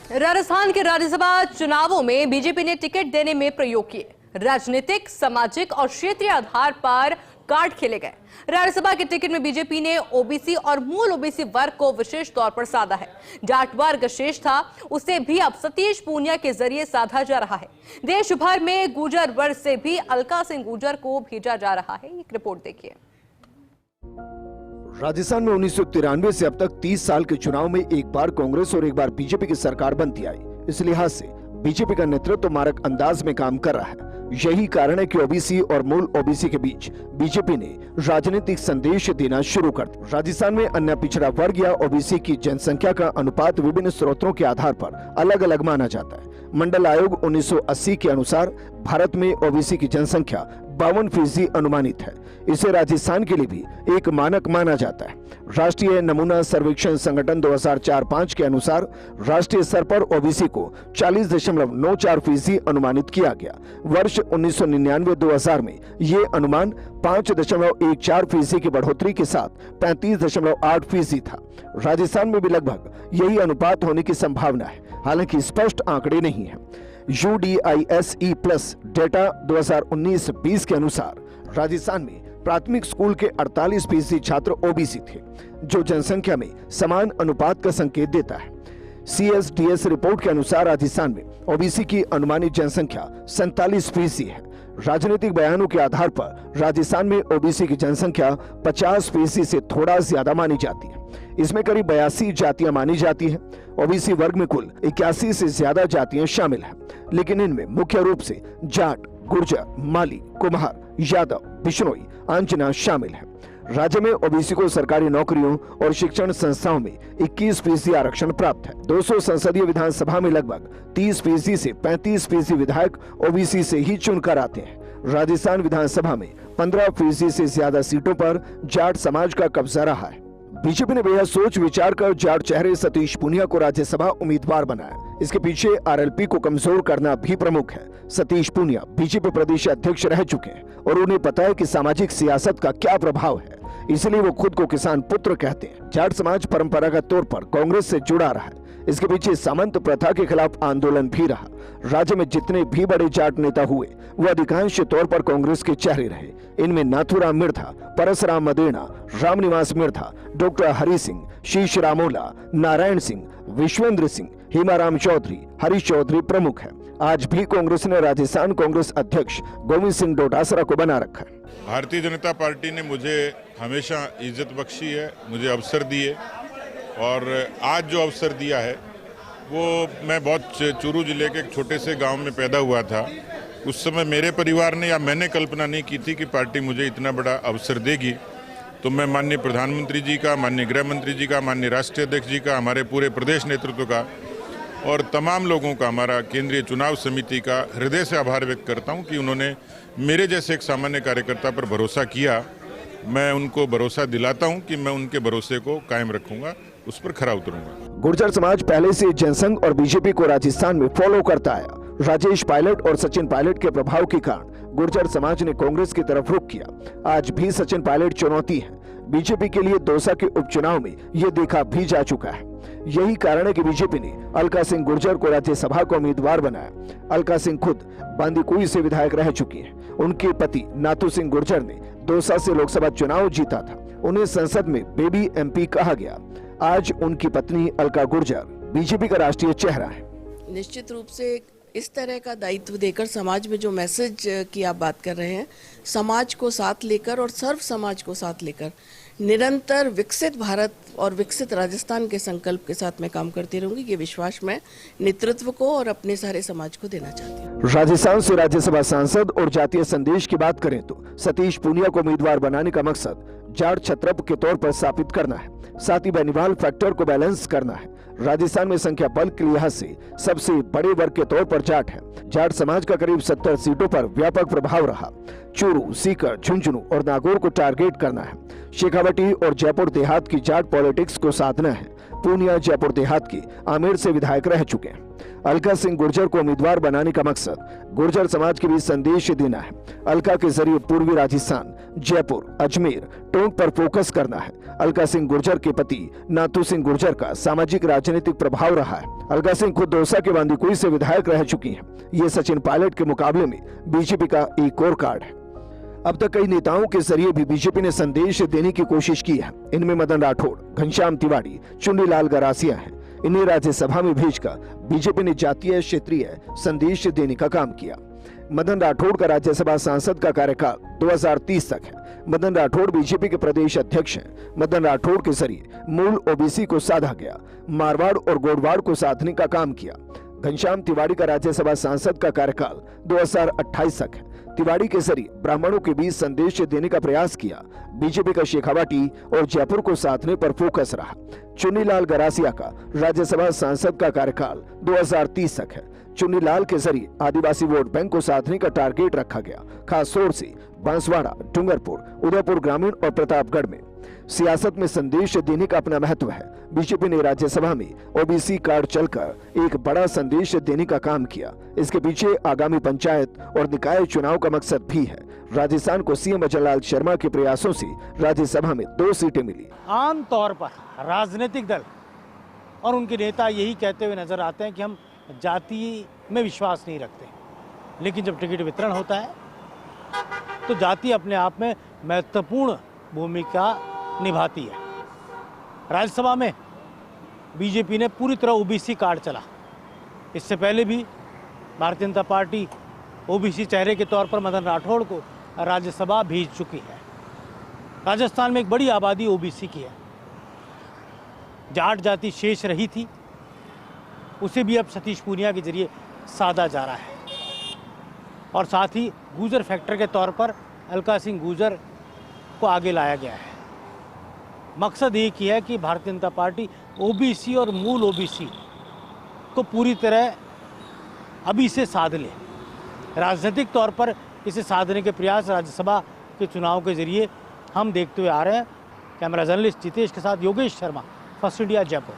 राजस्थान के राज्यसभा चुनावों में बीजेपी ने टिकट देने में प्रयोग किए। राजनीतिक, सामाजिक और क्षेत्रीय आधार पर कार्ड खेले गए। राज्यसभा के टिकट में बीजेपी ने ओबीसी और मूल ओबीसी वर्ग को विशेष तौर पर साधा है। जाट वर्ग शेष था, उसे भी अब सतीश पूनिया के जरिए साधा जा रहा है। देश भर में गुर्जर वर्ग से भी अलका सिंह गुर्जर को भेजा जा रहा है। एक रिपोर्ट देखिए। राजस्थान में 1993 से अब तक 30 साल के चुनाव में एक बार कांग्रेस और एक बार बीजेपी की सरकार बनती आई। इस लिहाज से बीजेपी का नेतृत्व मारक अंदाज में काम कर रहा है। यही कारण है कि ओबीसी और मूल ओबीसी के बीच बीजेपी ने राजनीतिक संदेश देना शुरू कर दिया। राजस्थान में अन्य पिछड़ा वर्ग या ओबीसी की जनसंख्या का अनुपात विभिन्न स्रोतों के आधार पर अलग अलग माना जाता है। मंडल आयोग 1980 के अनुसार भारत में ओबीसी की जनसंख्या 52% अनुमानित है। इसे राजस्थान के लिए भी एक मानक माना जाता है। राष्ट्रीय नमूना सर्वेक्षण संगठन 2004-05 के अनुसार राष्ट्रीय स्तर पर ओबीसी को 40.94% अनुमानित किया गया। वर्ष 1999-2000 में ये अनुमान 5.14% की बढ़ोतरी के साथ 35.8% था। राजस्थान में भी लगभग यही अनुपात होने की संभावना है, हालांकि स्पष्ट आंकड़े नहीं है। UDISE प्लस डेटा 2019-20 के अनुसार राजस्थान में प्राथमिक स्कूल के 48% छात्र ओबीसी थे, जो जनसंख्या में समान अनुपात का संकेत देता है। CSDS रिपोर्ट के अनुसार राजस्थान में ओबीसी की अनुमानित जनसंख्या 47% है। राजनीतिक बयानों के आधार पर राजस्थान में ओबीसी की जनसंख्या 50% से थोड़ा ज्यादा मानी जाती है। इसमें करीब 82 जातियां मानी जाती हैं। ओबीसी वर्ग में कुल 81 से ज्यादा जातियां शामिल हैं, लेकिन इनमें मुख्य रूप से जाट, गुर्जर, माली, कुम्हार, यादव, बिश्नोई, आंजना शामिल हैं। राज्य में ओबीसी को सरकारी नौकरियों और शिक्षण संस्थाओं में 21% आरक्षण प्राप्त है। 200 संसदीय विधानसभा में लगभग 30% से 35% विधायक ओबीसी से ही चुनकर आते हैं। राजस्थान विधानसभा में 15% से ज्यादा सीटों पर जाट समाज का कब्जा रहा है। बीजेपी ने बेहद सोच विचार कर जाट चेहरे सतीश पूनिया को राज्यसभा उम्मीदवार बनाया। इसके पीछे आरएलपी को कमजोर करना भी प्रमुख है। सतीश पूनिया बीजेपी प्रदेश अध्यक्ष रह चुके हैं और उन्हें पता है कि सामाजिक सियासत का क्या प्रभाव है, इसलिए वो खुद को किसान पुत्र कहते हैं। जाट समाज परंपरागत तौर पर कांग्रेस से जुड़ा रहा है। इसके पीछे सामंत प्रथा के खिलाफ आंदोलन भी रहा। राज्य में जितने भी बड़े जाट नेता हुए वो अधिकांश तौर पर कांग्रेस के चेहरे रहे। इनमें नाथूराम मिर्धा, परसराम मदेना, रामनिवास मिर्धा, डॉक्टर हरि सिंह, शीश रामोला, नारायण सिंह, विश्वेंद्र सिंह, हेमाराम चौधरी, हरीश चौधरी प्रमुख है। आज भी कांग्रेस ने राजस्थान कांग्रेस अध्यक्ष गोविंद सिंह डोटासरा को बना रखा है। भारतीय जनता पार्टी ने मुझे हमेशा इज्जत बख्शी है, मुझे अवसर दिए, और आज जो अवसर दिया है वो मैं बहुत चूरू जिले के एक छोटे से गांव में पैदा हुआ था। उस समय मेरे परिवार ने या मैंने कल्पना नहीं की थी कि पार्टी मुझे इतना बड़ा अवसर देगी। तो मैं माननीय प्रधानमंत्री जी का, माननीय गृह मंत्री जी का, माननीय राष्ट्रीय अध्यक्ष जी का, हमारे पूरे प्रदेश नेतृत्व का और तमाम लोगों का, हमारा केंद्रीय चुनाव समिति का हृदय से आभार व्यक्त करता हूं कि उन्होंने मेरे जैसे एक सामान्य कार्यकर्ता पर भरोसा किया। मैं उनको भरोसा दिलाता हूं कि मैं उनके भरोसे को कायम रखूंगा, उस पर खरा उतरूंगा। गुर्जर समाज पहले से जनसंघ और बीजेपी को राजस्थान में फॉलो करता आया। राजेश पायलट और सचिन पायलट के प्रभाव के कारण गुर्जर समाज ने कांग्रेस की तरफ रुख किया। आज भी सचिन पायलट चुनौती है। बीजेपी के लिए दौसा के उपचुनाव में यह देखा भी जा चुका है। यही कारण है कि बीजेपी ने अलका सिंह गुर्जर को राज्यसभा का उम्मीदवार बनाया। अलका सिंह खुद बांदीकुई से विधायक रह चुकी है। उनके पति नाथू सिंह गुर्जर ने दौसा से लोकसभा चुनाव जीता था। उन्हें संसद में बेबी एमपी कहा गया। आज उनकी पत्नी अलका गुर्जर बीजेपी का राष्ट्रीय चेहरा है। निश्चित रूप से इस तरह का दायित्व देकर समाज में जो मैसेज की आप बात कर रहे हैं, समाज को साथ लेकर और सर्व समाज को साथ लेकर निरंतर विकसित भारत और विकसित राजस्थान के संकल्प के साथ मैं काम करती रहूंगी। ये विश्वास मैं नेतृत्व को और अपने सारे समाज को देना चाहती हूँ। राजस्थान से राज्यसभा सांसद और जातीय संदेश की बात करें तो सतीश पूनिया को उम्मीदवार बनाने का मकसद जाट छत्रप के तौर पर स्थापित करना है, साथ ही बेनीवाल फैक्टर को बैलेंस करना है। राजस्थान में संख्या बल के लिहाज से सबसे बड़े वर्ग के तौर पर जाट है। जाट समाज का करीब 70 सीटों पर व्यापक प्रभाव रहा। चूरू, सीकर, झुंझुनू और नागौर को टारगेट करना है। शेखावटी और जयपुर देहात की जाट पॉलिटिक्स को साधना है। पूनिया जयपुर देहात के आमेर से विधायक रह चुके हैं। अलका सिंह गुर्जर को उम्मीदवार बनाने का मकसद गुर्जर समाज के बीच संदेश देना है। अलका के जरिए पूर्वी राजस्थान, जयपुर, अजमेर, टोंक पर फोकस करना है। अलका सिंह गुर्जर के पति नाथू सिंह गुर्जर का सामाजिक राजनीतिक प्रभाव रहा है। अलका सिंह खुद दौसा के बांदीकुई से विधायक रह चुकी हैं। ये सचिन पायलट के मुकाबले में बीजेपी का एक और कार्ड है। अब तक कई नेताओं के जरिए भी बीजेपी ने संदेश देने की कोशिश की है। इनमें मदन राठौड़, घनश्याम तिवारी, चुन्नीलाल गरासिया हैं। इन्हें राज्यसभा में भेजकर बीजेपी ने जातीय क्षेत्रीय संदेश देने का काम किया। मदन राठौड़ का राज्यसभा सांसद का कार्यकाल 2030 तक है। मदन राठौड़ बीजेपी के प्रदेश अध्यक्ष हैं। मदन राठौड़ के जरिए मूल ओबीसी को साधा गया, मारवाड़ और गोडवाड़ को साधने का काम किया। घनश्याम तिवारी का राज्यसभा सांसद का कार्यकाल 2028 तक है। तिवारी के जरिए ब्राह्मणों के बीच संदेश देने का प्रयास किया। बीजेपी का शेखावाटी और जयपुर को साधने पर फोकस रहा। चुन्नीलाल गरासिया का राज्यसभा सांसद का कार्यकाल 2030 तक है। चुन्नीलाल के जरिए आदिवासी वोट बैंक को साधने का टारगेट रखा गया, खास तौर से बांसवाड़ा, डूंगरपुर, उदयपुर ग्रामीण और प्रतापगढ़ में। सियासत में संदेश देने का अपना महत्व है। बीजेपी ने राज्यसभा में ओबीसी कार्ड चलकर एक बड़ा संदेश देने का काम किया। इसके पीछे आगामी पंचायत और निकाय चुनाव का मकसद भी है। राजस्थान को सीएम अजयलाल शर्मा के प्रयासों से राज्यसभा में 2 सीटें मिली। आम तौर पर राजनीतिक दल और उनके नेता यही कहते हुए नजर आते हैं कि हम जाति में विश्वास नहीं रखते, लेकिन जब टिकट वितरण होता है तो जाति अपने आप में महत्वपूर्ण भूमिका निभाती है। राज्यसभा में बीजेपी ने पूरी तरह ओबीसी कार्ड चला। इससे पहले भी भारतीय जनता पार्टी ओबीसी चेहरे के तौर पर मदन राठौड़ को राज्यसभा भेज चुकी है। राजस्थान में एक बड़ी आबादी ओबीसी की है। जाट जाति शेष रही थी, उसे भी अब सतीश पूनिया के जरिए साधा जा रहा है। और साथ ही गुर्जर फैक्टर के तौर पर अलका सिंह गुर्जर को आगे लाया गया है। मकसद एक ही है कि भारतीय जनता पार्टी ओबीसी और मूल ओबीसी को पूरी तरह अभी से साध ले। राजनीतिक तौर पर इसे साधने के प्रयास राज्यसभा के चुनाव के जरिए हम देखते हुए आ रहे हैं। कैमरा जर्नलिस्ट जितेश के साथ योगेश शर्मा, फर्स्ट इंडिया, जयपुर।